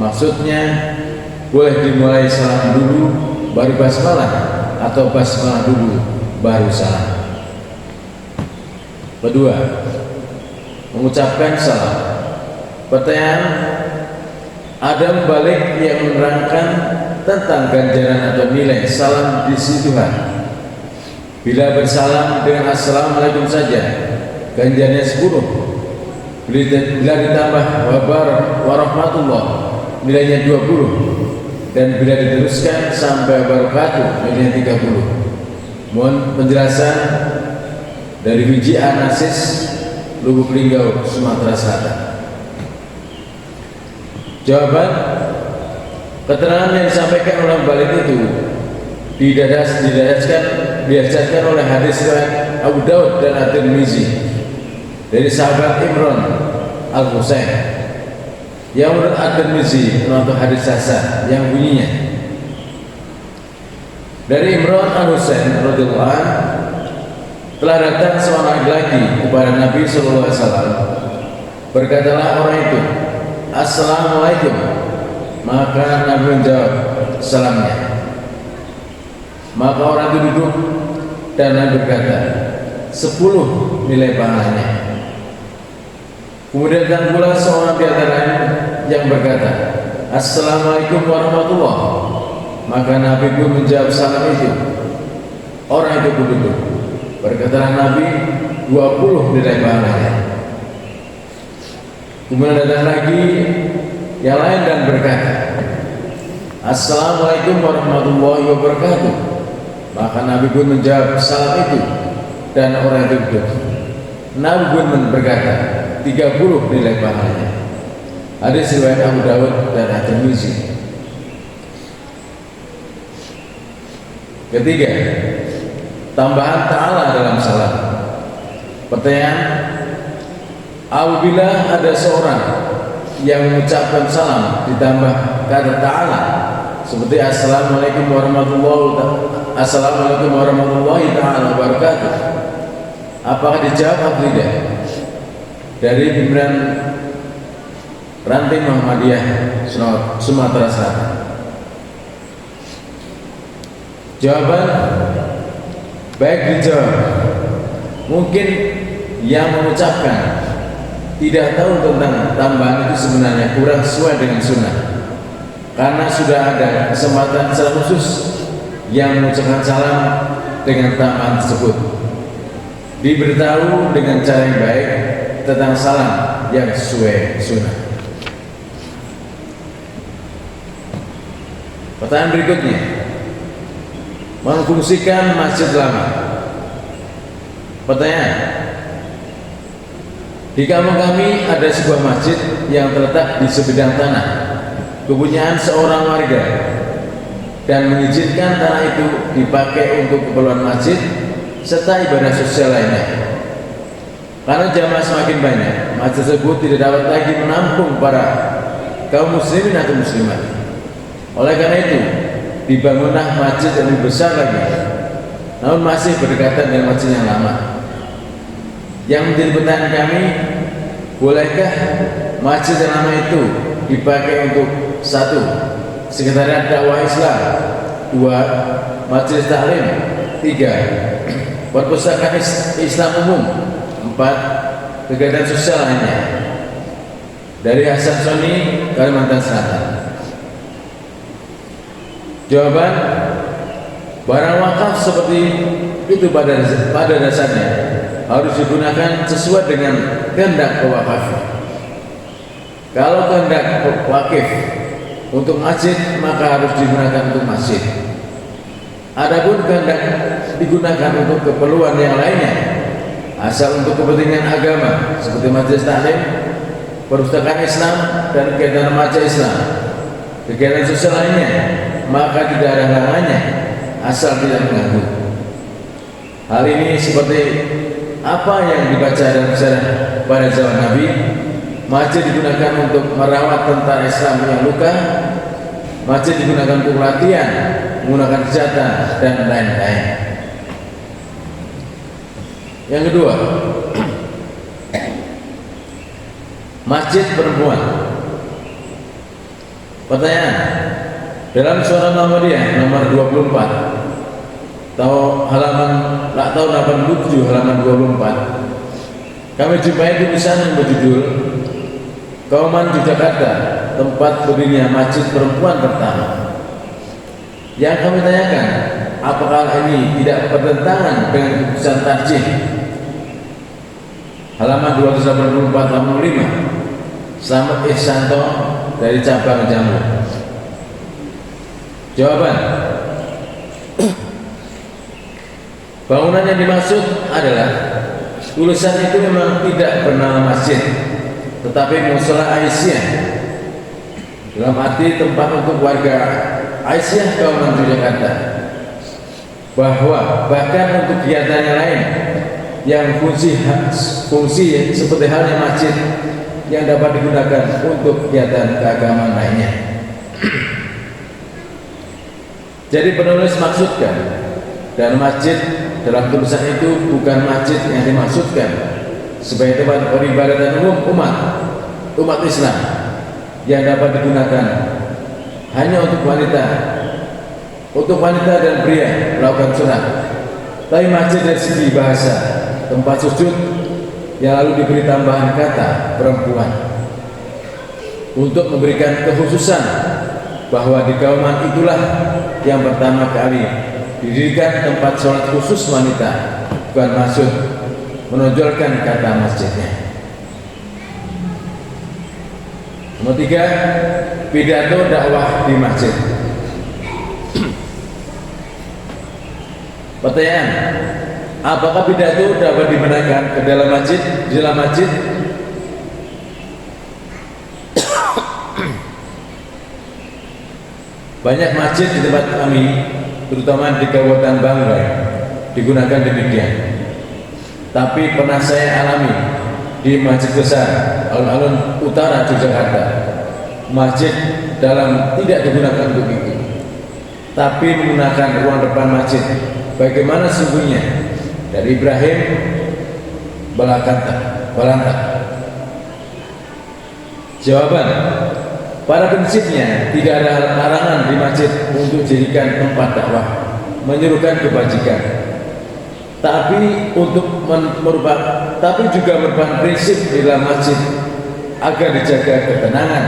Maksudnya boleh dimulai salam dulu baru basmalah atau basmalah dulu baru salam. Kedua, mengucapkan salam. Pertanyaan, ada mubalik yang menerangkan tentang ganjaran atau nilai salam di sisi Tuhan. Bila bersalam dengan assalamualaikum saja, ganjarannya 10. Bila ditambah wabar warahmatullah, nilainya 20. Dan bila diteruskan sampai wabarakatuh, nilainya 30. Mohon penjelasan dari Wiji Anasis, Lubuk Linggau, Sumatera Selatan. Jawaban, keterangan yang disampaikan oleh balik itu didasarkan oleh hadis riwayat Abu Daud dan At-Tirmizi dari sahabat Imran Al-Husain yang menurut At-Tirmizi untuk hadis hasan yang bunyinya, dari Imran Al-Husain radhiyallahu anhu, telah datang seorang laki-laki kepada Nabi sallallahu alaihi wasallam. Berkatalah orang itu, "Assalamualaikum." Maka Nabi menjawab salamnya. Maka orang itu duduk dan Nabi berkata, 10 nilai pahalanya. Kemudian datang pula seorang di antaranya yang berkata, "Assalamualaikum warahmatullahi." Maka Nabi pun menjawab salam itu. Orang itu pun duduk. Berkatalah Nabi, 20 nilai pahalanya. Kemudian datang lagi yang lain dan berkata, "Assalamualaikum warahmatullahi wabarakatuh." Maka Nabi pun menjawab salam itu dan orang itu duduk. Nabi pun berkata, 30 nilai pahalanya. Hadis riwayat Abu Dawud dan At-Tirmizi. Ketiga, tambahan ta'ala dalam salam. Pertanyaan, apabila ada seorang yang mengucapkan salam ditambah kata ta'ala seperti assalamualaikum warahmatullahi ta'ala wabarakatuh, apakah dijawab atau tidak? Dari pimpinan Ranting Muhammadiyah Sumatera Selatan. Jawaban, baik dijawab. Mungkin yang mengucapkan tidak tahu tentang tambahan itu sebenarnya kurang sesuai dengan sunnah, karena sudah ada kesempatan secara khusus yang mengucapkan salam dengan tambahan tersebut. Diberitahu dengan cara yang baik tentang salam yang sesuai sunnah. Pertanyaan berikutnya, mengfungsikan masjid lama. Pertanyaan, di kampung kami ada sebuah masjid yang terletak di sebidang tanah kepunyaan seorang warga dan mengizinkan tanah itu dipakai untuk keperluan masjid serta ibadah sosial lainnya. Karena jamaah semakin banyak, masjid tersebut tidak dapat lagi menampung para kaum muslimin atau muslimat. Oleh karena itu, dibangunlah masjid yang lebih besar lagi, namun masih berdekatan dengan masjid yang lama. Yang menjadi pertanyaan kami, bolehkah masjid yang lama itu dipakai untuk 1. sekretariat dakwah Islam, 2. majelis taklim, 3. perpustakaan Islam umum, 4. kegiatan sosial lainnya. Dari Hasan Soni, Kalimantan Selatan. Jawaban, barang wakaf seperti itu pada dasarnya harus digunakan sesuai dengan kehendak pewakaf. Kalau kehendak wakif untuk masjid, maka harus digunakan untuk masjid. Adapun kehendak digunakan untuk keperluan yang lainnya, asal untuk kepentingan agama seperti majelis taklim, perpustakaan Islam dan kegiatan remaja Islam, kegiatan sosial lainnya, maka tidak ada larangannya asal tidak mengganggu. Hal ini seperti apa yang dibaca dalam sejarah pada zaman Nabi. Masjid digunakan untuk merawat tentara Islam yang luka, masjid digunakan untuk latihan, menggunakan senjata dan lain-lain. Yang kedua, masjid perempuan. Pertanyaan, dalam Suara Muhammadiyah nomor 24 tahun 87 halaman 24, kami jumpai tulisan yang berjudul Kauman Yogyakarta, tempat berdirinya masjid perempuan pertama. Yang kami tanyakan, apakah ini tidak bertentangan dengan keputusan tarjih halaman 284 nomor 5 Slamet Ihsanto dari cabang Jammu? Jawaban, bangunan yang dimaksud adalah tulisan itu memang tidak bernama masjid, tetapi mushola Aisyah, dalam arti tempat untuk warga Aisyah Kauman Yogyakarta, bahwa bahkan untuk kegiatan yang lain yang fungsi seperti halnya masjid yang dapat digunakan untuk kegiatan keagamaan lainnya. Jadi penulis maksudkan, dan masjid dalam tulisan itu bukan masjid yang dimaksudkan sebagai tempat peribadatan umum umat Islam yang dapat digunakan hanya untuk wanita dan pria melakukan sunat, tapi masjid dari segi bahasa tempat sujud yang lalu diberi tambahan kata perempuan untuk memberikan kekhususan bahwa di Kauman itulah yang pertama kali didirikan tempat sholat khusus wanita, bukan maksud menonjolkan kata masjidnya. Nomor 3, pidato dakwah di masjid. Pertanyaan, apakah pidato dapat dibenarkan di dalam masjid? Banyak masjid di tempat kami, terutama di Kabupaten Banggai, digunakan demikian. Tapi pernah saya alami di masjid besar alun-alun utara Yogyakarta, masjid dalam tidak digunakan untuk itu, tapi menggunakan ruang depan masjid bagaimana sungguhnya dari Ibrahim Balanta. Jawaban, pada prinsipnya tidak ada larangan di masjid untuk dijadikan tempat dakwah, menyerukan kebajikan, tapi juga merupakan prinsip di dalam masjid agar dijaga ketenangan,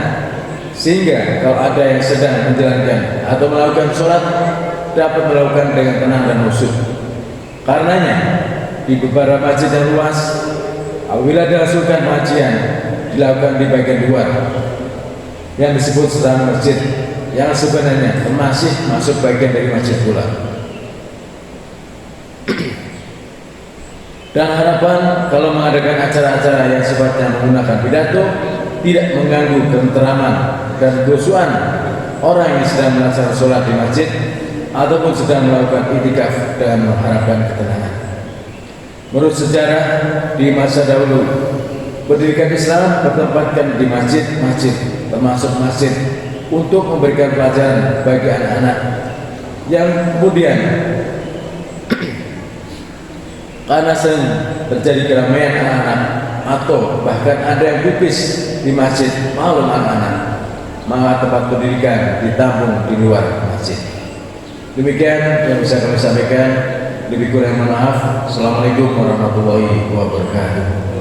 sehingga kalau ada yang sedang menjalankan atau melakukan sholat dapat melakukan dengan tenang dan khusyuk. Karenanya di beberapa masjid yang luas, apabila dilangsungkan pengajian dilakukan di bagian luar yang disebut setelah masjid, yang sebenarnya masih masuk bagian dari masjid pula. Dan harapan kalau mengadakan acara-acara yang sifatnya menggunakan pidato tidak mengganggu ketenteraman dan kekhusyuan orang yang sedang melaksanakan sholat di masjid ataupun sedang melakukan i'tikaf dan mengharapkan ketenangan. Menurut sejarah di masa dahulu, pendidikan Islam bertempatkan di masjid-masjid, termasuk masjid untuk memberikan pelajaran bagi anak-anak yang kemudian karena sering terjadi keramaian anak-anak atau bahkan ada yang pipis di masjid malam anak-anak, maka tempat pendidikan ditampung di luar masjid. Demikian yang bisa kami sampaikan. Lebih kurang mohon maaf. Assalamualaikum warahmatullahi wabarakatuh.